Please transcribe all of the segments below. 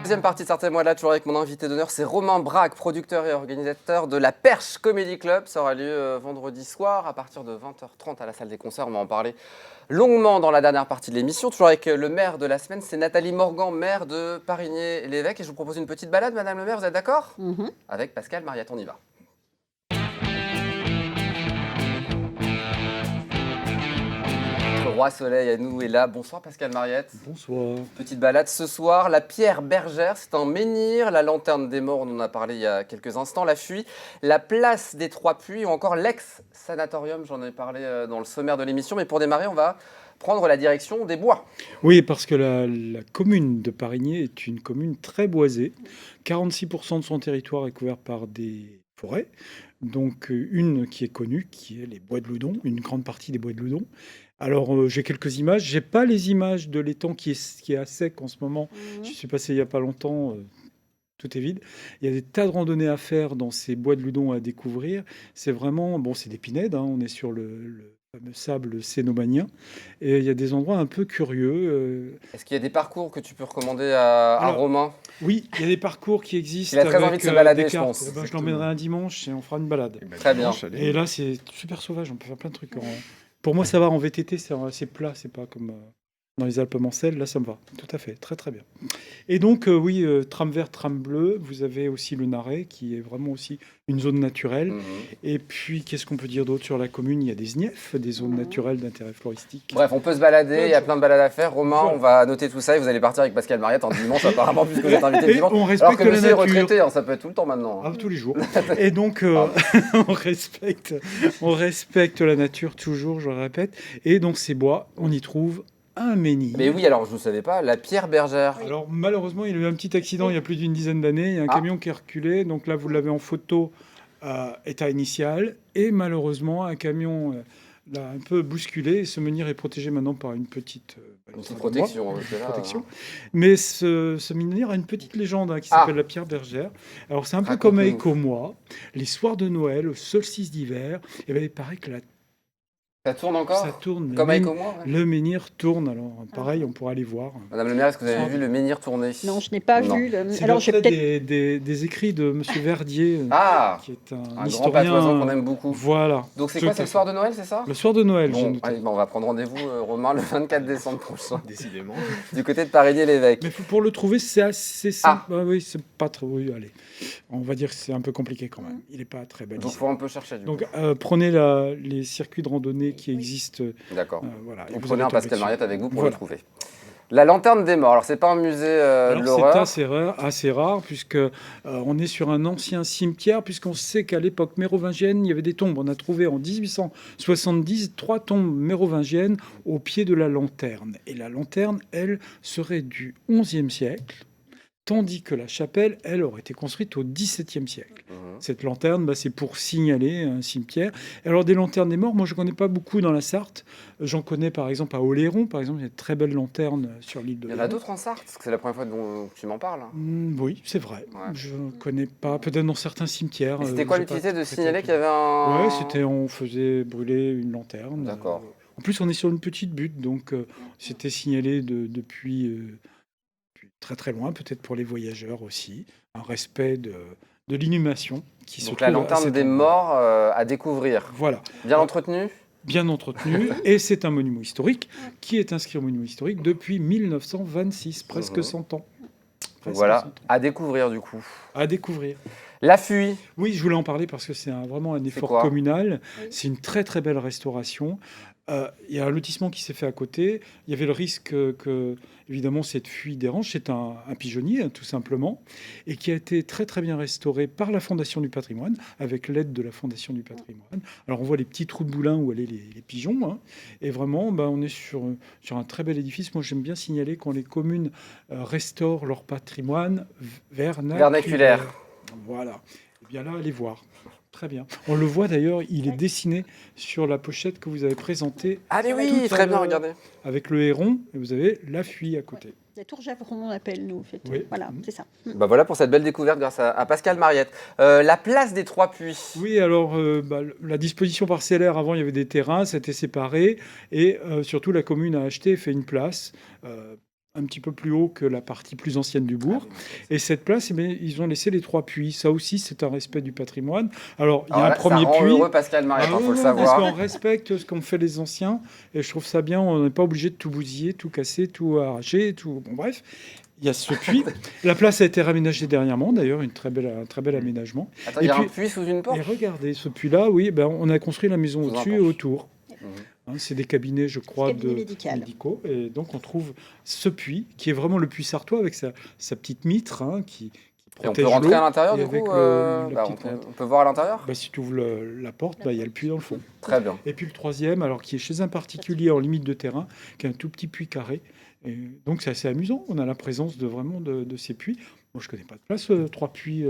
Deuxième partie de Sortez-moi de là, toujours avec mon invité d'honneur, c'est Romain Braque, producteur et organisateur de la Perche Comedy Club. Ça aura lieu vendredi soir à partir de 20h30 à la salle des concerts. On va en parler longuement dans la dernière partie de l'émission. Toujours avec le maire de la semaine, c'est Nathalie Morgan, maire de Parigné-l'Évêque. Et je vous propose une petite balade, madame le maire, vous êtes d'accord? Avec Pascal Mariette, on y va. Le roi soleil à nous est là. Bonsoir Pascal Mariette. Bonsoir. Petite balade ce soir, la pierre bergère, c'est un menhir, la lanterne des morts, on en a parlé il y a quelques instants, la fuite, la place des Trois Puits ou encore l'ex-sanatorium, j'en ai parlé dans le sommaire de l'émission. Mais pour démarrer, on va prendre la direction des bois. Oui, parce que la commune de Parigné est une commune très boisée. 46% de son territoire est couvert par des forêts. Donc une qui est connue, qui est les bois de Loudon, une grande partie des bois de Loudon. Alors j'ai quelques images. J'ai pas les images de l'étang qui est à sec en ce moment. Je suis passé il y a pas longtemps. Tout est vide. Il y a des tas de randonnées à faire dans ces bois de Loudon à découvrir. C'est vraiment, bon, c'est des pinèdes, hein, on est sur le fameux sable cénomanien. Et il y a des endroits un peu curieux. Est-ce qu'il y a des parcours que tu peux recommander à Alors, Romain? Oui, il y a des parcours qui existent. Il a très envie de se balader, des je cartes. pense. Eh ben, je l'emmènerai un dimanche et on fera une balade. Très bien. Et là, c'est super sauvage, on peut faire plein de trucs. Pour moi, ça va en VTT, c'est plat, c'est pas comme dans les Alpes Mancelles. Là, ça me va, tout à fait, très très bien. Et donc, oui, tram vert, tram bleu, vous avez aussi le Naret, qui est vraiment aussi une zone naturelle. Et puis, qu'est-ce qu'on peut dire d'autre sur la commune? Il y a des SNIEF, des zones naturelles d'intérêt floristique. Bref, on peut se balader, il y a plein de balades à faire. Romain, Voilà. on va noter tout ça et vous allez partir avec Pascal Mariette en dimanche apparemment, puisque vous êtes invité le Et dimanche. on respecte Alors que la monsieur est nature. retraité, hein, ça peut être tout le temps maintenant. Ah, tous les jours. Et donc, on respecte la nature toujours, je le répète. Et donc, ces bois, on y trouve un menhir. Mais oui, alors je ne savais pas, la pierre bergère. Alors, malheureusement, il y a eu un petit accident il y a plus d'une dizaine d'années. Il y a un camion qui est reculé. Donc là, vous l'avez en photo, état initial. Et malheureusement, un camion l'a un peu bousculé. Et ce menhir est protégé maintenant par une petite protection. Mais ce menhir a une petite légende qui s'appelle la pierre bergère. Alors, c'est un peu comme à Écomois. Les soirs de Noël, au solstice d'hiver, et ben, il paraît que ça tourne encore? Ça tourne. Comme avec moi, ouais. Le menhir tourne. Alors, pareil, on pourra aller voir. Madame le maire, est-ce que vous avez vu le menhir tourner? Non, je n'ai pas vu. Alors, j'ai peut-être des écrits de Monsieur Verdier, qui est un historien. Grand patoisin qu'on aime beaucoup. Voilà. Donc, c'est quoi, c'est le soir de Noël, c'est ça? Le soir de Noël. Bon, allez, on va prendre rendez-vous, Romain, le 24 décembre prochain. Décidément. Du côté de Parigné-l'Évêque. Mais pour le trouver, c'est assez simple. Ah oui, c'est pas trop. Oui, allez. On va dire que c'est un peu compliqué quand même. Il n'est pas très bel. Donc, il faut un peu chercher. Donc, prenez les circuits de randonnée qui existent. D'accord. Voilà. Vous prenez un Pascal Mariette avec vous pour le trouver. La lanterne des morts, alors c'est pas un musée de l'horreur. C'est assez rare puisque on est sur un ancien cimetière, puisqu'on sait qu'à l'époque mérovingienne, il y avait des tombes. On a trouvé en 1870 3 tombes mérovingiennes au pied de la lanterne. Et la lanterne, elle, serait du XIe siècle. Tandis que la chapelle, elle, aurait été construite au XVIIe siècle. Cette lanterne, c'est pour signaler un cimetière. Alors, des lanternes des morts, moi, je ne connais pas beaucoup dans la Sarthe. J'en connais, par exemple, à Oléron. Par exemple, il y a de très belles lanternes sur l'île de Léron. Il y en a d'autres en Sarthe? Parce que c'est la première fois dont tu m'en parles. Oui, c'est vrai. Ouais. Je ne connais pas. Peut-être dans certains cimetières. Et c'était quoi l'utilité de signaler qu'il y avait un... Oui, on faisait brûler une lanterne. D'accord. En plus, on est sur une petite butte, donc c'était signalé depuis très très loin, peut-être pour les voyageurs aussi, un respect de l'inhumation qui se trouve. Donc la lanterne des morts à découvrir. Voilà. Bien entretenue? Bien entretenu, et c'est un monument historique qui est inscrit au monument historique depuis 1926, presque 100 ans. Voilà, 100 ans. À découvrir du coup. À découvrir. La fuite. Oui, je voulais en parler parce que c'est vraiment un effort communal. C'est une très très belle restauration. Il y a un lotissement qui s'est fait à côté. Il y avait le risque que, évidemment, cette fuite dérange. C'est un pigeonnier, tout simplement, et qui a été très très bien restauré par la Fondation du patrimoine, avec l'aide de la Fondation du patrimoine. Alors on voit les petits trous de boulin où allaient les pigeons, hein, et vraiment, on est sur un très bel édifice. Moi, j'aime bien signaler quand les communes restaurent leur patrimoine vernaculaire. Voilà. Et bien là, allez voir. Très bien. On le voit d'ailleurs, il est dessiné sur la pochette que vous avez présentée. Ah mais oui, très bien, regardez. Avec le héron, et vous avez la fuite à côté. La tour Javron, on appelle, nous. En fait. Oui. Voilà, c'est ça. Voilà pour cette belle découverte grâce à Pascal Mariette. La place des Trois Puits. Oui, alors la disposition parcellaire, avant il y avait des terrains, c'était séparé, et surtout la commune a acheté et fait une place un petit peu plus haut que la partie plus ancienne du bourg. Et cette place, ils ont laissé les 3 puits. Ça aussi, c'est un respect du patrimoine. Alors, il y a un premier ça rend puits. heureux Pascal Mariette, faut le savoir. Parce qu'on respecte ce qu'ont fait les anciens. Et je trouve ça bien. On n'est pas obligé de tout bousiller, tout casser, tout arracher. Bon, bref. Il y a ce puits. La place a été réaménagée dernièrement, d'ailleurs, un très bel aménagement. Attends, il y a un puits sous une porte. Et regardez, ce puits-là, oui, on a construit la maison au-dessus et autour. C'est des cabinets, je crois, médicaux. Et donc, on trouve ce puits, qui est vraiment le puits sartois, avec sa petite mitre, qui protège l'eau. Et on peut rentrer à l'intérieur, du coup on peut voir à l'intérieur. Si tu ouvres la porte, il y a le puits dans le fond. Très bien. Et puis le troisième, alors qui est chez un particulier en limite de terrain, qui est un tout petit puits carré. Et donc, c'est assez amusant. On a la présence de ces puits. Moi, je ne connais pas de place, 3 puits,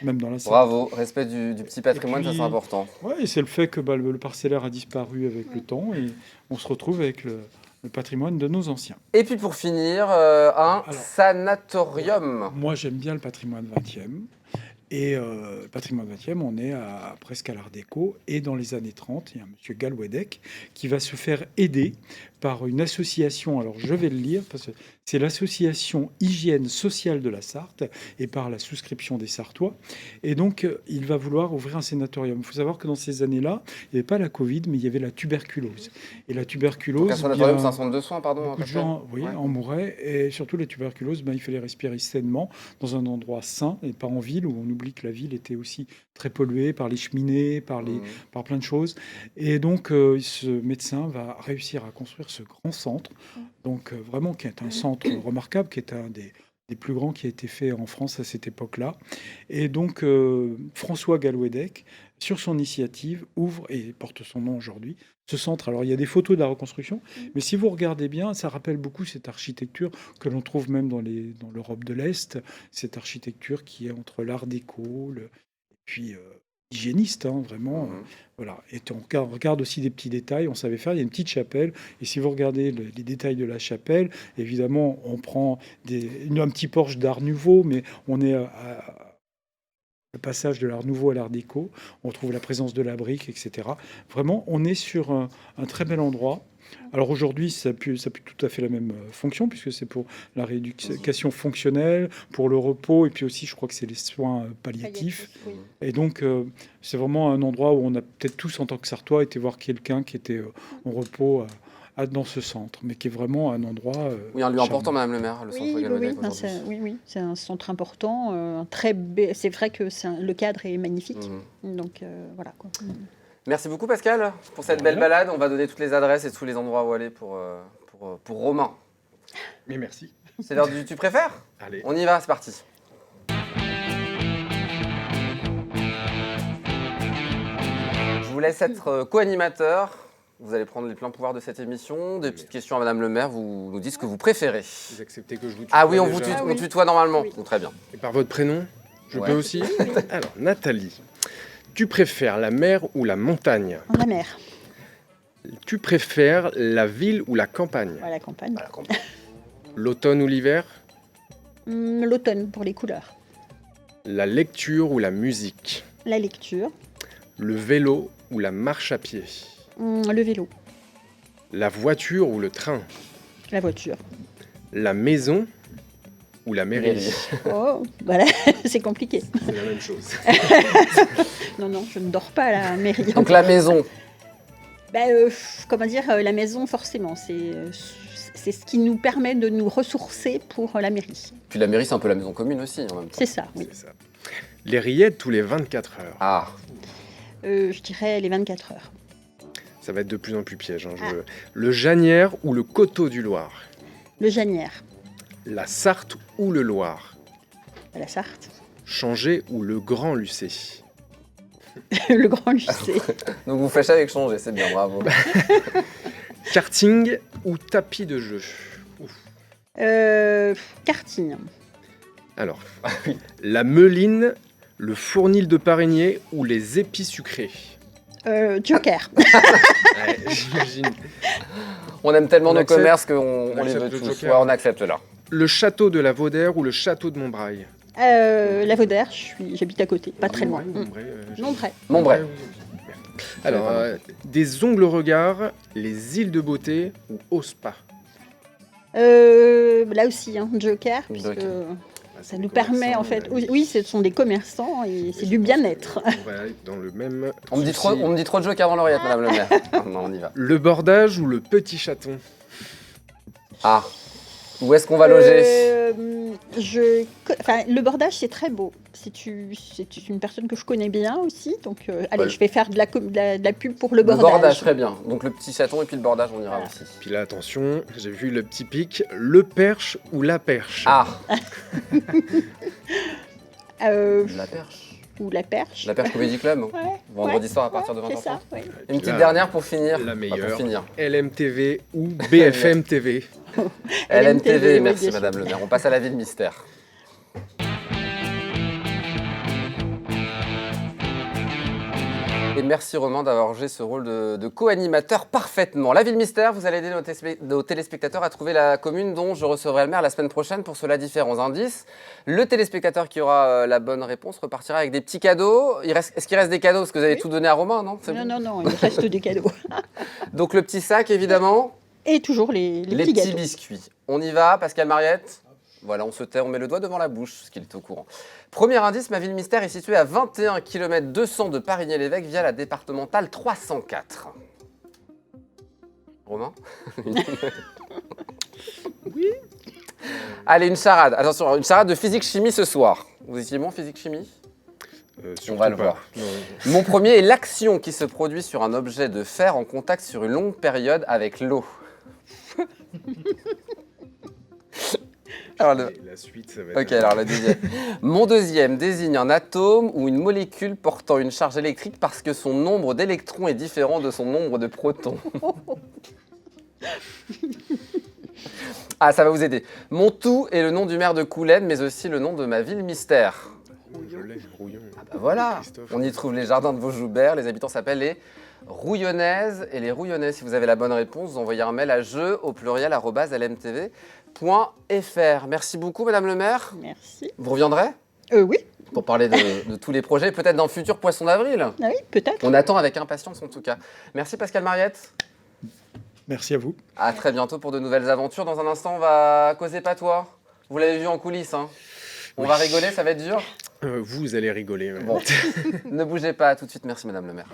même dans la salle. Bravo, respect du petit patrimoine, ça c'est important. Oui, et c'est le fait que le parcellaire a disparu avec le temps et on se retrouve avec le patrimoine de nos anciens. Et puis pour finir, sanatorium. Moi, j'aime bien le patrimoine 20e. Et patrimoine 20e, on est presque à l'Art déco. Et dans les années 30, il y a un monsieur Galwedek qui va se faire aider par une association. Alors, je vais le lire parce que c'est l'association Hygiène Sociale de la Sarthe et par la souscription des Sartois. Et donc, il va vouloir ouvrir un sanatorium. Il faut savoir que dans ces années-là, il n'y avait pas la Covid, mais il y avait la tuberculose. Et la tuberculose... Donc un sanatorium, c'est un centre de soins, pardon. Beaucoup de gens en mouraient. Et surtout, la tuberculose, il fallait respirer sainement dans un endroit sain et pas en ville, où on oublie que la ville était aussi très polluée par les cheminées, par plein de choses. Et donc, ce médecin va réussir à construire ce grand centre, donc vraiment qui est un centre remarquable, qui est un des plus grands qui a été fait en France à cette époque-là. Et donc, François Galwedek, sur son initiative, ouvre, et porte son nom aujourd'hui, ce centre. Alors, il y a des photos de la reconstruction, mais si vous regardez bien, ça rappelle beaucoup cette architecture que l'on trouve même dans l'Europe de l'Est, cette architecture qui est entre l'art déco, et puis hygiéniste, vraiment. Voilà. Et on regarde aussi des petits détails. On savait faire, il y a une petite chapelle. Et si vous regardez les détails de la chapelle, évidemment, on prend un petit porche d'art nouveau, mais on est le passage de l'art nouveau à l'art déco. On trouve la présence de la brique, etc. Vraiment, on est sur un très bel endroit. Alors aujourd'hui, ça n'a plus tout à fait la même fonction, puisque c'est pour la rééducation fonctionnelle, pour le repos, et puis aussi, je crois que c'est les soins palliatifs. Oui. Et donc, c'est vraiment un endroit où on a peut-être tous, en tant que Sartois, été voir quelqu'un qui était en repos dans ce centre, mais qui est vraiment un endroit... oui, un lieu important, Madame le maire, le centre Galwedek aujourd'hui. Oui, c'est un centre important. C'est vrai que le cadre est magnifique. Donc, voilà, quoi. Merci beaucoup Pascal pour cette belle balade. On va donner toutes les adresses et tous les endroits où aller pour Romain. Mais merci. C'est l'heure du tu préfères ? Allez. On y va, c'est parti. Je vous laisse être co-animateur. Vous allez prendre les pleins pouvoirs de cette émission. Des petites questions à Madame le maire. Vous nous dites ce que vous préférez. Vous acceptez que je vous tutoie? Ah oui, on tutoie normalement. Oui. Très bien. Et par votre prénom? Je peux aussi? Alors, Nathalie. Tu préfères la mer ou la montagne? La mer. Tu préfères la ville ou la campagne? La campagne. L'automne ou l'hiver? L'automne, pour les couleurs. La lecture ou la musique? La lecture. Le vélo ou la marche à pied? Le vélo. La voiture ou le train? La voiture. La maison ou la mairie? Oh, voilà, c'est compliqué. C'est la même chose. Non, je ne dors pas à la mairie. Donc la maison. Comment dire, la maison, forcément, c'est ce qui nous permet de nous ressourcer pour la mairie. Puis la mairie, c'est un peu la maison commune aussi, en même temps. C'est ça, oui. C'est ça. Les rillettes tous les 24 heures. Ah. Je dirais les 24 heures. Ça va être de plus en plus piège. Le Janière ou le Coteau du Loir? Le Janière. La Sarthe ou le Loir? La Sarthe. Changer ou le Grand Lucé? Le Grand Lucé. Donc vous fâchez avec changer, c'est bien, bravo. Karting ou tapis de jeu? Karting. Alors, la Meuline, le Fournil de Parigné ou les épis sucrés? Joker. Ouais, j'imagine. On aime tellement nos accepte. commerces qu'on les accepte veut le tous. Joker. Ouais, on accepte là. Le château de la Vaudère ou le château de Montbraille? La Vaudère, j'habite à côté, pas très loin. Montbraille. Montbray. Alors, des ongles regards, les îles de beauté ou au spa? là aussi, Joker, puisque ça nous permet, en fait... Oui, ce sont des commerçants et c'est du bien-être. On va être dans le même... On me dit trop de Joker dans l'oreillette, madame le maire. Non, on y va. Le bordage ou le petit chaton? Ah, où est-ce qu'on va loger? Le bordage, c'est très beau. C'est une personne que je connais bien aussi. Donc, allez, je vais faire de la pub pour le bordage. Le bordage, très bien. Donc le petit chaton et puis le bordage, on ira aussi. Puis là, attention, j'ai vu le petit pic. Le perche ou la perche? Ah La perche. Ou la perche. La Perche Comedy Club, vendredi soir à partir de 20h30. Ça, ouais. Une petite dernière pour finir. La meilleure. Pour finir. LMTV ou BFM TV? LMTV, oui, merci bien sûr. madame le maire. On passe à la ville mystère. Et merci Romain d'avoir joué ce rôle de co-animateur parfaitement. La ville mystère, vous allez aider nos téléspectateurs à trouver la commune dont je recevrai le maire la semaine prochaine pour cela différents indices. Le téléspectateur qui aura la bonne réponse repartira avec des petits cadeaux. Est-ce qu'il reste des cadeaux? Parce que vous avez tout donné à Romain, non? Non, il reste des cadeaux. Donc le petit sac, évidemment. Et toujours les petits petits gâteaux. biscuits. On y va, Pascal Mariette? Voilà, on se tait, on met le doigt devant la bouche, ce qu'il est au courant. Premier indice, ma ville mystère est située à 21 km 200 de Parigny-l'Évêque via la départementale 304. Romain? Oui. Allez, une charade. Attention, une charade de physique-chimie ce soir. Vous étiez bon physique-chimie? On va le voir. Non. Mon premier est l'action qui se produit sur un objet de fer en contact sur une longue période avec l'eau. Alors, La suite, ça va être... Ok, alors la deuxième. Mon deuxième désigne un atome ou une molécule portant une charge électrique parce que son nombre d'électrons est différent de son nombre de protons. Ah, ça va vous aider. Mon tout est le nom du maire de Coulennes, mais aussi le nom de ma ville mystère. Je l'ai, Rouillon. Ah bah voilà, Christophe. on y trouve les jardins de Vaujoubert. Les habitants s'appellent les Rouillonnaises et les Rouillonnais. Si vous avez la bonne réponse, vous envoyez un mail à jeu au pluriel @lmtv.fr. Merci beaucoup, madame le maire. Merci. Vous reviendrez Oui. pour parler de tous les projets, peut-être d'un futur Poisson d'avril. Ah oui, peut-être. On attend avec impatience en tout cas. Merci Pascal Mariette. Merci à vous. À très bientôt pour de nouvelles aventures. Dans un instant, on va causer patois. Vous l'avez vu en coulisses, hein. On va rigoler, ça va être dur. Vous allez rigoler. Ouais. Bon, ne bougez pas, à tout de suite. Merci madame le maire.